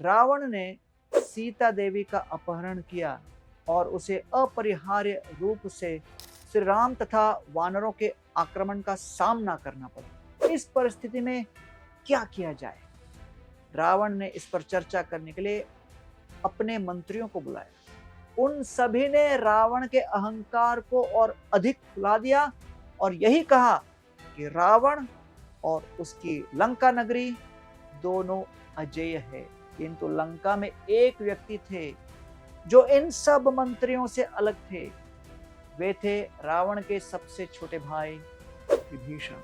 रावण ने सीता देवी का अपहरण किया और उसे अपरिहार्य रूप से श्री राम तथा वानरों के आक्रमण का सामना करना पड़ा। इस परिस्थिति में क्या किया जाए? रावण ने इस पर चर्चा करने के लिए अपने मंत्रियों को बुलाया। उन सभी ने रावण के अहंकार को और अधिक फुला दिया और यही कहा कि रावण और उसकी लंका नगरी दोनों अजेय है। किंतु लंका में एक व्यक्ति थे जो इन सब मंत्रियों से अलग थे। वे थे रावण के सबसे छोटे भाई विभीषण।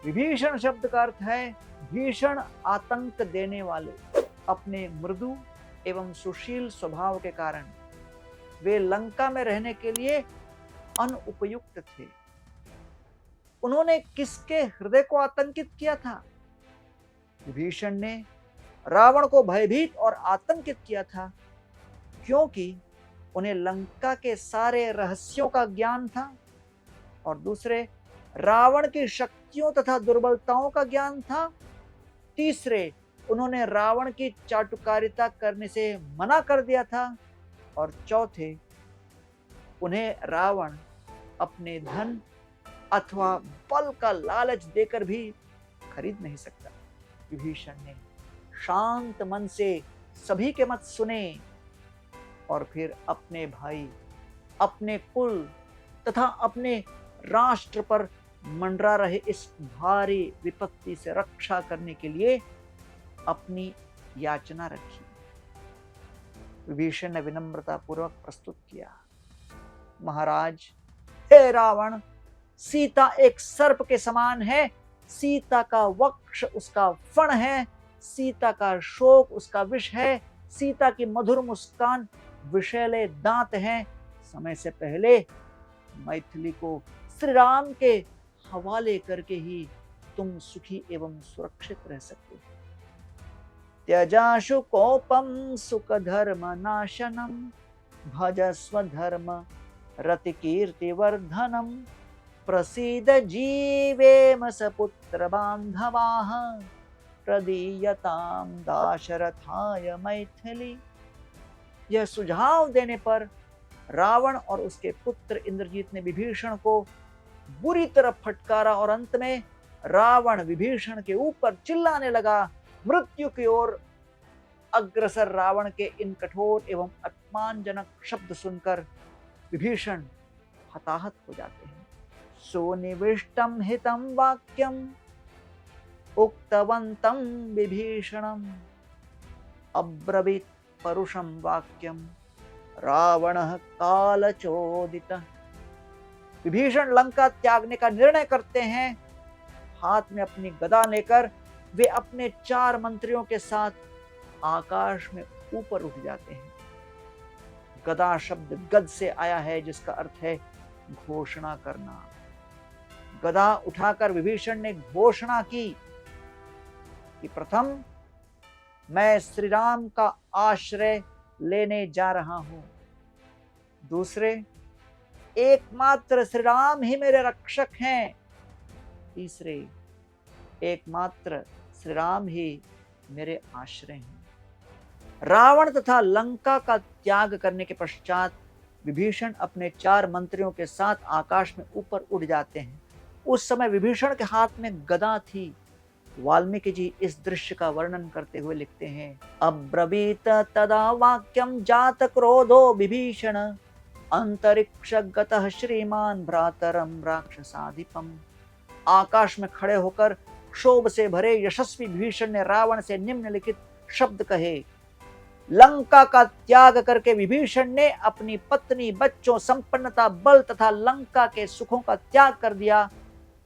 विभीषण शब्द का अर्थ है भीषण आतंक देने वाले। अपने मृदु एवं सुशील स्वभाव के कारण वे लंका में रहने के लिए अनुपयुक्त थे। उन्होंने किसके हृदय को आतंकित किया था? विभीषण ने रावण को भयभीत और आतंकित किया था, क्योंकि उन्हें लंका के सारे रहस्यों का ज्ञान था और दूसरे रावण की शक्तियों तथा दुर्बलताओं का ज्ञान था। तीसरे उन्होंने रावण की चाटुकारिता करने से मना कर दिया था और चौथे उन्हें रावण अपने धन अथवा बल का लालच देकर भी खरीद नहीं सकता। विभीषण ने शांत मन से सभी के मत सुने और फिर अपने भाई, अपने कुल तथा अपने राष्ट्र पर मंडरा रहे इस भारी विपत्ति से रक्षा करने के लिए अपनी याचना रखी। विभीषण ने विनम्रता पूर्वक प्रस्तुत किया, महाराज, हे रावण, सीता एक सर्प के समान है। सीता का वक्ष उसका फण है, सीता का शोक उसका विष है, सीता की मधुर मुस्कान विषैले दांत हैं। समय से पहले मैथिली को श्री राम के हवाले करके ही तुम सुखी एवं सुरक्षित रह सकते हो। त्यजाशु कोपम सुख धर्म नाशनम भजस्व धर्म रति कीर्ति वर्धनम प्रसीद जीवेम सपुत्र बांधवाः प्रदीयताम दाशरथाय मैथिली। यह सुझाव देने पर रावण और उसके पुत्र इंद्रजीत ने विभीषण को बुरी तरह फटकारा और अंत में रावण विभीषण के ऊपर चिल्लाने लगा। मृत्यु की ओर अग्रसर रावण के इन कठोर एवं अपमानजनक शब्द सुनकर विभीषण हताहत हो जाते हैं। सुनिविष्टम हितम वाक्यम उक्तवंतम विभीषणम अब्रवीत परुषम वाक्यम रावणः कालचोदितः। विभीषण लंका त्यागने का निर्णय करते हैं। हाथ में अपनी गदा लेकर वे अपने 4 मंत्रियों के साथ आकाश में ऊपर उठ जाते हैं। गदा शब्द गद से आया है, जिसका अर्थ है घोषणा करना। गदा उठाकर विभीषण ने घोषणा की कि प्रथम मैं श्री राम का आश्रय लेने जा रहा हूं। दूसरे, एकमात्र श्री राम ही मेरे रक्षक हैं। तीसरे, एकमात्र श्री राम ही मेरे आश्रय हैं। रावण तथा लंका का त्याग करने के पश्चात विभीषण अपने 4 मंत्रियों के साथ आकाश में ऊपर उड़ जाते हैं। उस समय विभीषण के हाथ में गदा थी। वाल्मीकि जी इस दृश्य का वर्णन करते हुए लिखते हैं, अब्रवीत तदा वाक्यम जात क्रोधो विभीषण अंतरिक्ष गतः श्रीमान भ्रातरम राक्षसाधिपम। आकाश में खड़े होकर क्षोभ से भरे यशस्वी विभीषण ने रावण से निम्नलिखित शब्द कहे। लंका का त्याग करके विभीषण ने अपनी पत्नी, बच्चों, संपन्नता, बल तथा लंका के सुखों का त्याग कर दिया।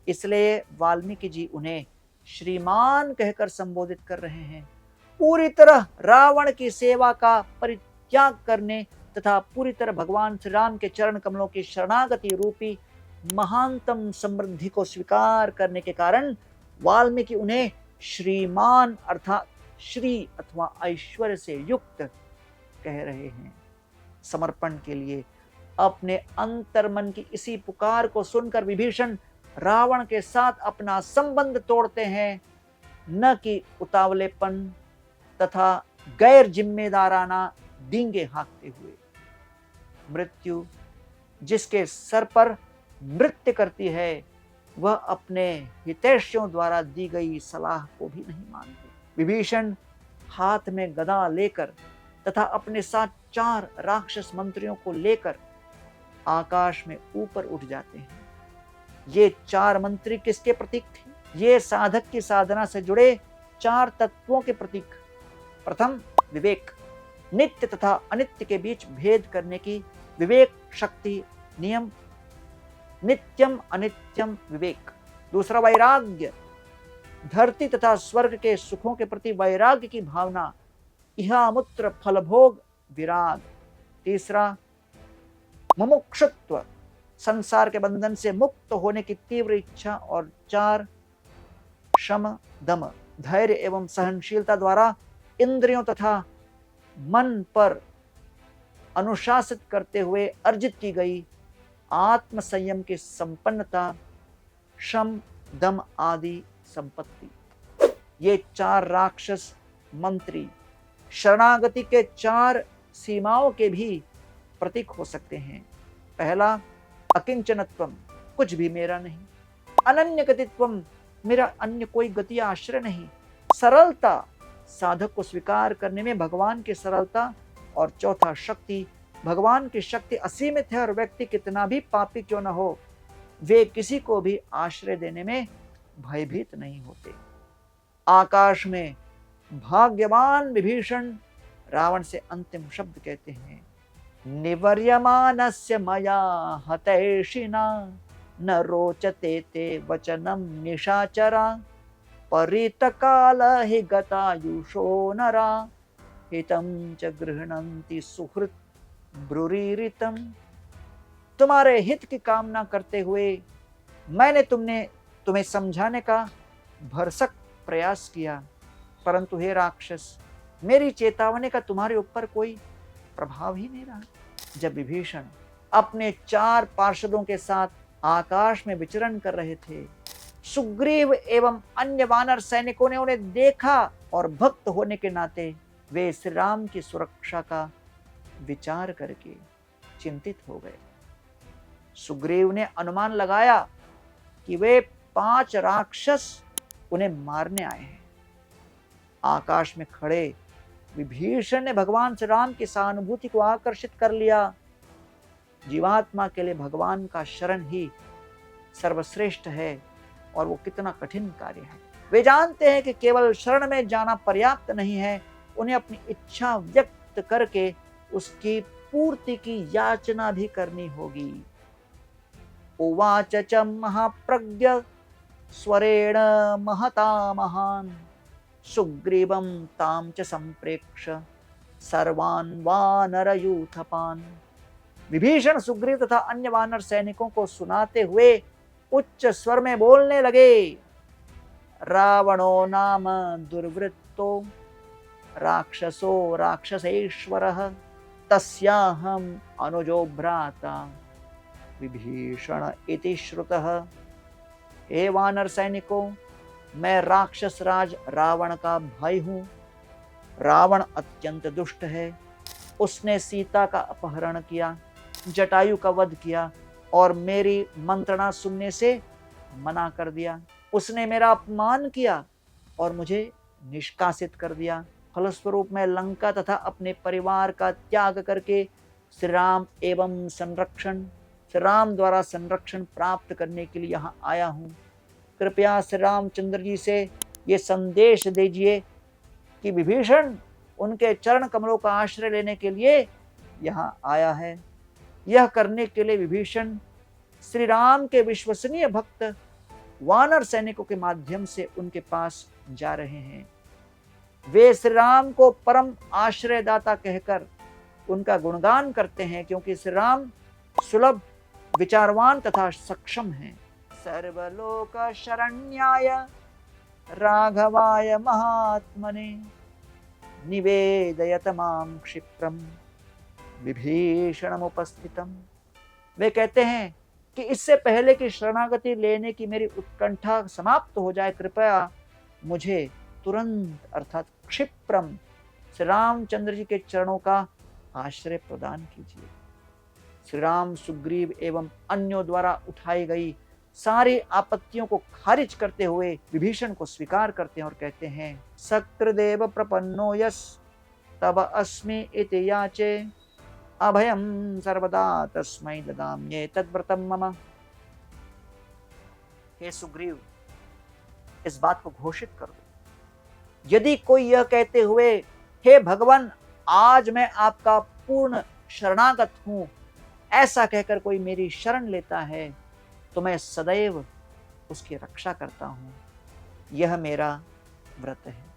इसलिए वाल्मीकि जी उन्हें श्रीमान कहकर संबोधित कर रहे हैं। पूरी तरह रावण की सेवा का परित्याग करने तथा पूरी तरह भगवान श्री राम के चरण कमलों की शरणागति रूपी महानतम समृद्धि को स्वीकार करने के कारण वाल्मीकि उन्हें श्रीमान अर्थात श्री अथवा ऐश्वर्य से युक्त कह रहे हैं। समर्पण के लिए अपने अंतर्मन की इसी पुकार को सुनकर विभीषण रावण के साथ अपना संबंध तोड़ते हैं, न कि उतावलेपन तथा गैर जिम्मेदाराना डींगे हाँकते हुए। मृत्यु जिसके सर पर नृत्य करती है, वह अपने हितैषियों द्वारा दी गई सलाह को भी नहीं मानते। विभीषण हाथ में गदा लेकर तथा अपने साथ 4 राक्षस मंत्रियों को लेकर आकाश में ऊपर उठ जाते हैं। ये 4 मंत्री किसके प्रतीक थे? ये साधक की साधना से जुड़े 4 तत्वों के प्रतीक। प्रथम, विवेक, नित्य तथा अनित्य के बीच भेद करने की विवेक शक्ति, नियम, नित्यम अनित्यम विवेक। दूसरा, वैराग्य, धरती तथा स्वर्ग के सुखों के प्रति वैराग्य की भावना, इहामुत्र फलभोग विराग। तीसरा, मुमुक्षुत्व, संसार के बंधन से मुक्त होने की तीव्र इच्छा। और 4, शम दम, धैर्य एवं सहनशीलता द्वारा इंद्रियों तथा मन पर अनुशासित करते हुए अर्जित की गई आत्म संयम की संपन्नता, शम दम आदि संपत्ति। ये 4 राक्षस मंत्री शरणागति के 4 सीमाओं के भी प्रतीक हो सकते हैं। पहला, अकिंचनत्वम, कुछ भी मेरा नहीं। अनन्यगतित्वम, मेरा अन्य कोई गति आश्रय नहीं। सरलता, साधक को स्वीकार करने में भगवान की सरलता। और चौथा, शक्ति, भगवान की शक्ति असीमित है और व्यक्ति कितना भी पापी क्यों न हो, वे किसी को भी आश्रय देने में भयभीत नहीं होते। आकाश में भाग्यवान विभीषण रावण से अंतिम शब्द कहते हैं, निवर्यमानस्य मया हतैषिणा न रोचते ते वचनम निशाचरा परितकाल हि गतायुषो नरा हितम च गृह्णन्ति सुहृत् ब्रूरिरितम। तुम्हारे हित की कामना करते हुए मैंने तुम्हें समझाने का भरसक प्रयास किया, परंतु हे राक्षस, मेरी चेतावनी का तुम्हारे ऊपर कोई प्रभाव ही नहीं रहा। जब विभीषण अपने 4 पार्षदों के साथ आकाश में विचरण कर रहे थे, सुग्रीव एवं अन्य वानर सैनिकों ने उन्हें देखा और भक्त होने के नाते वे श्री राम की सुरक्षा का विचार करके चिंतित हो गए। सुग्रीव ने अनुमान लगाया कि वे 5 राक्षस उन्हें मारने आए हैं। आकाश में खड़े विभीषण ने भगवान श्री राम की सहानुभूति को आकर्षित कर लिया। जीवात्मा के लिए भगवान का शरण ही सर्वश्रेष्ठ है और वो कितना कठिन कार्य है। वे जानते हैं कि केवल शरण में जाना पर्याप्त नहीं है, उन्हें अपनी इच्छा व्यक्त करके उसकी पूर्ति की याचना भी करनी होगी। उवाच च महाप्रज्ञ स्वरेण महता महान सुग्रीवं ताम च संप्रेक्ष्य सर्वान् वानरयूथपान्। विभीषण सुग्रीव तथा अन्य वानर सैनिकों को सुनाते हुए उच्च स्वर में बोलने लगे, रावणो नाम दुर्वृत्तो राक्षसो राक्षसेश्वरः तस्याहम् अनुजो भ्राता विभीषण इति श्रुतः। हे वानर सैनिकों, मैं राक्षस राज रावण का भाई हूँ। रावण अत्यंत दुष्ट है। उसने सीता का अपहरण किया, जटायु का वध किया और मेरी मंत्रणा सुनने से मना कर दिया। उसने मेरा अपमान किया और मुझे निष्कासित कर दिया। फलस्वरूप मैं लंका तथा अपने परिवार का त्याग करके श्री राम द्वारा संरक्षण प्राप्त करने के लिए यहाँ आया हूँ। कृपया श्री रामचंद्र जी से ये संदेश दीजिए कि विभीषण उनके चरण कमलों का आश्रय लेने के लिए यहाँ आया है। यह करने के लिए विभीषण श्री राम के विश्वसनीय भक्त वानर सैनिकों के माध्यम से उनके पास जा रहे हैं। वे श्री राम को परम आश्रयदाता कहकर उनका गुणगान करते हैं, क्योंकि श्री राम सुलभ, विचारवान तथा सक्षम हैं। सर्वलोक शरण्याय राघवाय महात्मने निवेदयत मां क्षिप्रम विभीषणमुपस्थितम। वे कहते हैं कि इससे पहले कि शरणागति लेने की मेरी उत्कंठा समाप्त हो जाए, कृपया मुझे तुरंत अर्थात क्षिप्रम श्री रामचंद्र जी के चरणों का आश्रय प्रदान कीजिए। श्री राम, सुग्रीव एवं अन्यों द्वारा उठाई गई सारी आपत्तियों को खारिज करते हुए विभीषण को स्वीकार करते हैं और कहते हैं, सकृदेव प्रपन्नो यस तब अस्मि इति याचे अभयम सर्वदा तस्मै ददाम्ये तद्व्रतम मम। हे सुग्रीव, इस बात को घोषित कर दो। यदि कोई यह कहते हुए, हे भगवान आज मैं आपका पूर्ण शरणागत हूं, ऐसा कहकर कोई मेरी शरण लेता है तो मैं सदैव उसकी रक्षा करता हूं। यह मेरा व्रत है।